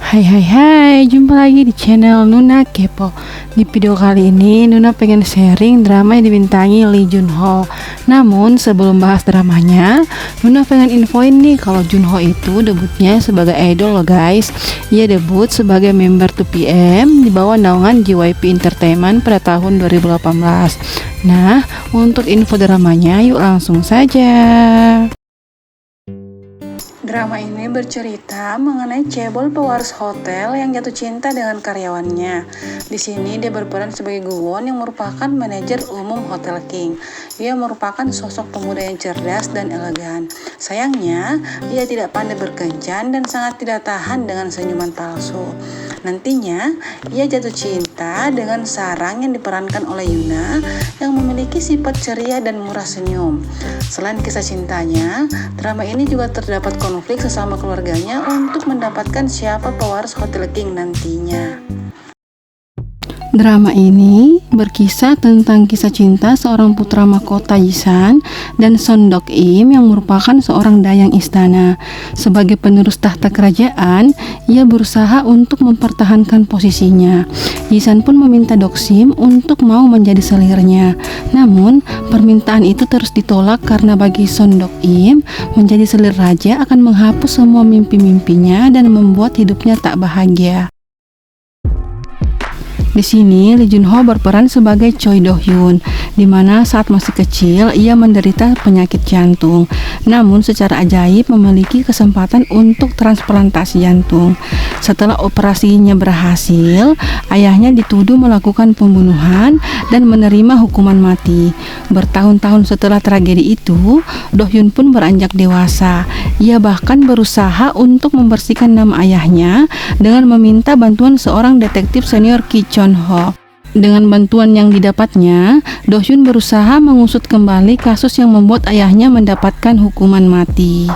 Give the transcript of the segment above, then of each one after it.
Hai hai hai, jumpa lagi di channel Nuna Kepo. Di video kali ini Nuna pengen sharing drama yang dibintangi Lee Jun Ho. Namun sebelum bahas dramanya, Nuna pengen infoin nih kalau Jun Ho itu debutnya sebagai idol loh guys. Ia debut sebagai member 2PM di bawah naungan JYP Entertainment pada tahun 2018. Nah, untuk info dramanya yuk langsung saja. Drama ini bercerita mengenai cebol pewaris hotel yang jatuh cinta dengan karyawannya. Di sini dia berperan sebagai Guwon yang merupakan manajer umum Hotel King. Dia merupakan sosok pemuda yang cerdas dan elegan. Sayangnya, ia tidak pandai berkencan dan sangat tidak tahan dengan senyuman palsu. Nantinya, ia jatuh cinta dengan Sarang yang diperankan oleh Yuna yang memiliki sifat ceria dan murah senyum. Selain kisah cintanya, drama ini juga terdapat konflik sesama keluarganya untuk mendapatkan siapa pewaris Hotel King nantinya. Drama ini berkisah tentang kisah cinta seorang putra mahkota Jisan dan Son Dok Im yang merupakan seorang dayang istana. Sebagai penerus tahta kerajaan, ia berusaha untuk mempertahankan posisinya. Jisan pun meminta Dok Sim untuk mau menjadi selirnya. Namun, permintaan itu terus ditolak karena bagi Son Dok Im, menjadi selir raja akan menghapus semua mimpi-mimpinya dan membuat hidupnya tak bahagia. Di sini Lee Jun Ho berperan sebagai Choi Do Hyun, di mana saat masih kecil ia menderita penyakit jantung. Namun secara ajaib memiliki kesempatan untuk transplantasi jantung. Setelah operasinya berhasil, ayahnya dituduh melakukan pembunuhan dan menerima hukuman mati. Bertahun-tahun setelah tragedi itu, Do Hyun pun beranjak dewasa. Ia bahkan berusaha untuk membersihkan nama ayahnya dengan meminta bantuan seorang detektif senior Ki Chon Ho. Dengan bantuan yang didapatnya, Do Hyun berusaha mengusut kembali kasus yang membuat ayahnya mendapatkan hukuman mati.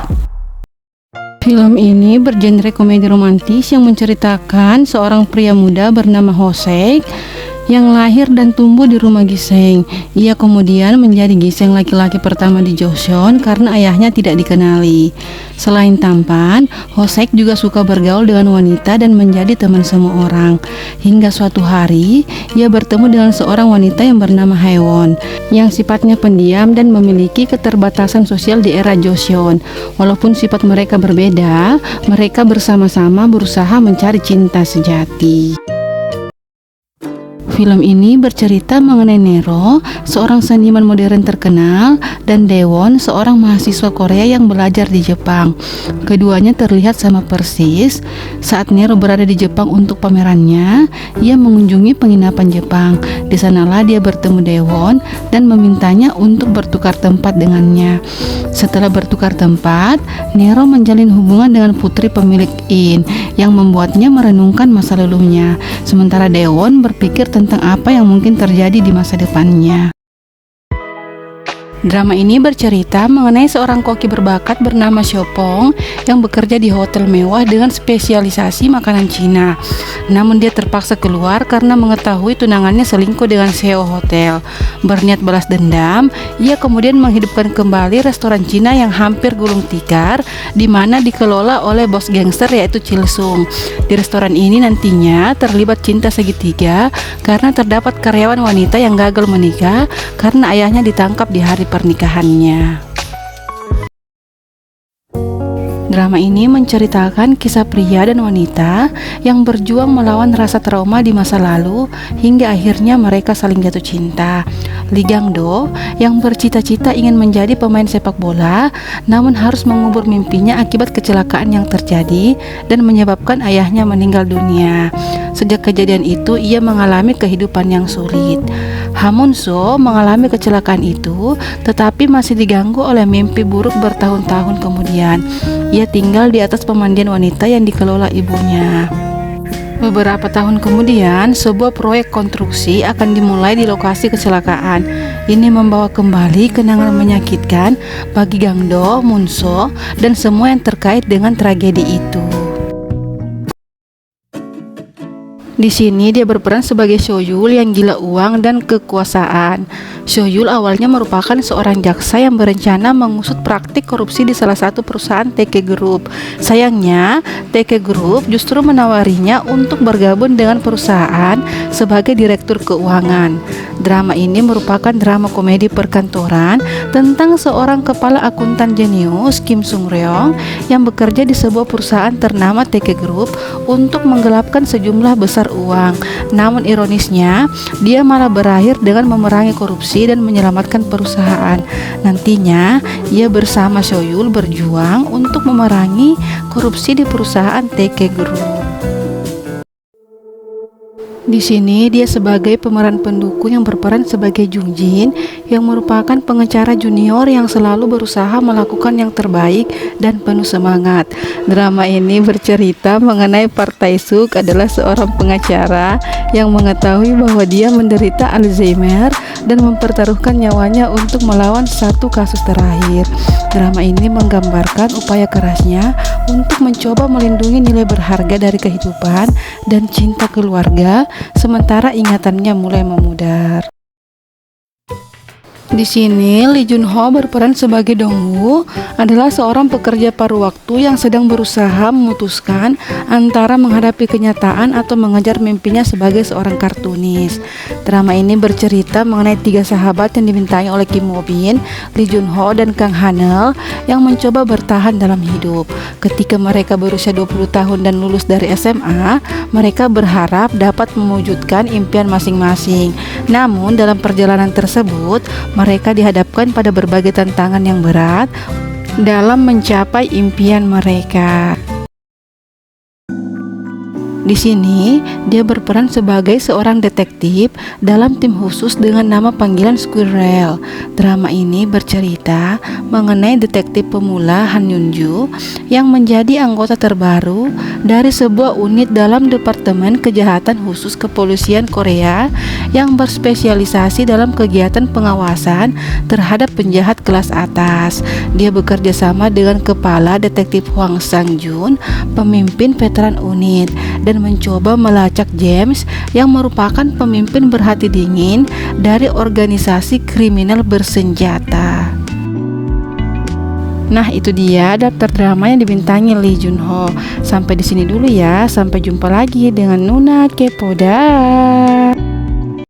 Film ini bergenre komedi romantis yang menceritakan seorang pria muda bernama Ho Sek yang lahir dan tumbuh di rumah Giseng. Ia kemudian menjadi Giseng laki-laki pertama di Joseon karena ayahnya tidak dikenali. Selain tampan, Ho Sek juga suka bergaul dengan wanita dan menjadi teman semua orang. Hingga suatu hari, ia bertemu dengan seorang wanita yang bernama Haewon, yang sifatnya pendiam dan memiliki keterbatasan sosial di era Joseon. Walaupun sifat mereka berbeda, mereka bersama-sama berusaha mencari cinta sejati. Film ini bercerita mengenai Nero, seorang seniman modern terkenal, dan Daewon, seorang mahasiswa Korea yang belajar di Jepang. Keduanya terlihat sama persis. Saat Nero berada di Jepang untuk pamerannya, ia mengunjungi penginapan Jepang. Di sanalah dia bertemu Daewon dan memintanya untuk bertukar tempat dengannya. Setelah bertukar tempat, Nero menjalin hubungan dengan putri pemilik Inn yang membuatnya merenungkan masa lalunya. Sementara Daewon berpikir tentang apa yang mungkin terjadi di masa depannya. Drama ini bercerita mengenai seorang koki berbakat bernama Xiaopong yang bekerja di hotel mewah dengan spesialisasi makanan Cina. Namun dia terpaksa keluar karena mengetahui tunangannya selingkuh dengan CEO hotel. Berniat balas dendam, ia kemudian menghidupkan kembali restoran Cina yang hampir gulung tikar, di mana dikelola oleh bos gangster yaitu Chil Sung. Di restoran ini nantinya terlibat cinta segitiga karena terdapat karyawan wanita yang gagal menikah karena ayahnya ditangkap di hari pernikahannya. Drama ini menceritakan kisah pria dan wanita yang berjuang melawan rasa trauma di masa lalu hingga akhirnya mereka saling jatuh cinta. Lee Gang-do yang bercita-cita ingin menjadi pemain sepak bola namun harus mengubur mimpinya akibat kecelakaan yang terjadi dan menyebabkan ayahnya meninggal dunia. Sejak kejadian itu ia mengalami kehidupan yang sulit. Ha Mun-so mengalami kecelakaan itu tetapi masih diganggu oleh mimpi buruk bertahun-tahun kemudian. Ia tinggal di atas pemandian wanita yang dikelola ibunya. Beberapa tahun kemudian, sebuah proyek konstruksi akan dimulai di lokasi kecelakaan. Ini membawa kembali kenangan menyakitkan bagi Gang-do, Mun-so, dan semua yang terkait dengan tragedi itu. Di sini dia berperan sebagai Soyul yang gila uang dan kekuasaan. Soyul awalnya merupakan seorang jaksa yang berencana mengusut praktik korupsi di salah satu perusahaan TK Group. Sayangnya, TK Group justru menawarinya untuk bergabung dengan perusahaan sebagai direktur keuangan. Drama ini merupakan drama komedi perkantoran tentang seorang kepala akuntan jenius, Kim Sung Ryong, yang bekerja di sebuah perusahaan ternama TK Group untuk menggelapkan sejumlah besar uang. Namun ironisnya, dia malah berakhir dengan memerangi korupsi dan menyelamatkan perusahaan. Nantinya, ia bersama Soyul berjuang untuk memerangi korupsi di perusahaan TK Group. Di sini dia sebagai pemeran pendukung yang berperan sebagai Jung Jin, yang merupakan pengacara junior yang selalu berusaha melakukan yang terbaik dan penuh semangat. Drama ini bercerita mengenai Park Tae-suk adalah seorang pengacara yang mengetahui bahwa dia menderita Alzheimer dan mempertaruhkan nyawanya untuk melawan satu kasus terakhir. Drama ini menggambarkan upaya kerasnya untuk mencoba melindungi nilai berharga dari kehidupan dan cinta keluarga, sementara ingatannya mulai memudar. Di sini Lee Jun Ho berperan sebagai Dong Woo, adalah seorang pekerja paruh waktu yang sedang berusaha memutuskan antara menghadapi kenyataan atau mengejar mimpinya sebagai seorang kartunis. Drama ini bercerita mengenai 3 sahabat yang dibintangi oleh Kim Woo Bin, Lee Jun Ho, dan Kang Han-eul yang mencoba bertahan dalam hidup. Ketika mereka berusia 20 tahun dan lulus dari SMA, mereka berharap dapat mewujudkan impian masing-masing. Namun dalam perjalanan tersebut, mereka dihadapkan pada berbagai tantangan yang berat dalam mencapai impian mereka. Di sini, dia berperan sebagai seorang detektif dalam tim khusus dengan nama panggilan Squirrel. Drama ini bercerita mengenai detektif pemula Han Yun-ju yang menjadi anggota terbaru dari sebuah unit dalam Departemen Kejahatan Khusus Kepolisian Korea yang berspesialisasi dalam kegiatan pengawasan terhadap penjahat kelas atas. Dia bekerja sama dengan kepala detektif Hwang Sang-jun, pemimpin veteran unit, dan mencoba melacak James yang merupakan pemimpin berhati dingin dari organisasi kriminal bersenjata. Nah, itu dia daftar drama yang dibintangi Lee Jun Ho. Sampai di sini dulu ya. Sampai jumpa lagi dengan Nuna Kepo. Dah.